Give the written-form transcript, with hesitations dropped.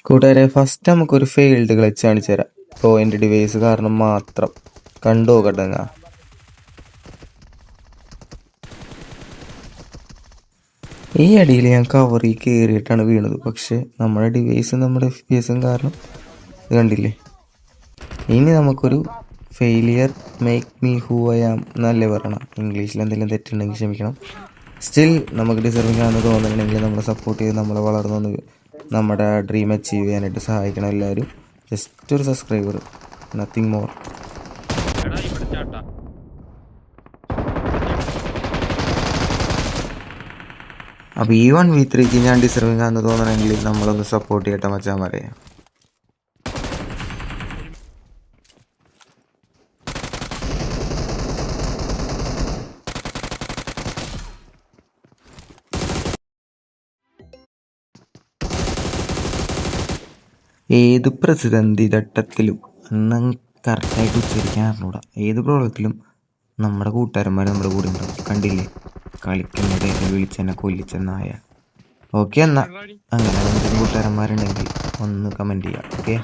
കൂട്ടുകാരെ, ഫസ്റ്റ് നമുക്കൊരു ഫെയിൽഡ് കളിച്ച് കാണിച്ചു തരാം. ഇപ്പോൾ എൻ്റെ ഡിവൈസ് കാരണം മാത്രം കണ്ടു നോക്കട്ടെ. ഈ അടിയിൽ ഞാൻ കവറിൽ കയറിയിട്ടാണ് വീണത്. പക്ഷെ നമ്മുടെ ഡിവൈസും നമ്മുടെ FPS കാരണം ഇത് കണ്ടില്ലേ. ഇനി നമുക്കൊരു failure make me who I am എന്നല്ലേ പറയണം. ഇംഗ്ലീഷിൽ എന്തെങ്കിലും തെറ്റുണ്ടെങ്കിൽ ക്ഷമിക്കണം. സ്റ്റിൽ നമുക്ക് ഡിസർവിങ് ആണെന്ന് തോന്നുന്നുണ്ടെങ്കിൽ നമ്മളെ സപ്പോർട്ട് ചെയ്ത് നമ്മളെ വളർന്നൊന്ന് നമ്മുടെ ഡ്രീം അച്ചീവ് ചെയ്യാനായിട്ട് സഹായിക്കണം എല്ലാവരും. ജസ്റ്റ് ഒരു സബ്സ്ക്രൈബർ, നത്തിങ് മോർ. അപ്പോൾ ഈ 1v3ക്ക് ഞാൻ ഡിസർവിങ് ആണെന്ന് തോന്നണമെങ്കിൽ നമ്മളൊന്ന് സപ്പോർട്ട് ചെയ്യട്ടെ മച്ചാന്മാരെ. ഏത് പ്രതിസന്ധി ഘട്ടത്തിലും കറക്റ്റായിട്ട് ഉച്ചരിക്കാൻ അറിഞ്ഞൂടാ. ഏത് പ്രോബ്ലത്തിലും നമ്മുടെ കൂട്ടുകാരന്മാർ നമ്മുടെ കൂടെ ഉണ്ടാവും. കണ്ടില്ലേ, കളിക്കുന്നതിടെ വിളിച്ചെന്നെ കൊല്ലിച്ചെന്നായ. ഓക്കെ, എന്നാൽ അങ്ങനെ കൂട്ടുകാരന്മാരുണ്ടെങ്കിൽ ഒന്ന് കമൻറ്റ് ചെയ്യാം. ഓക്കെ.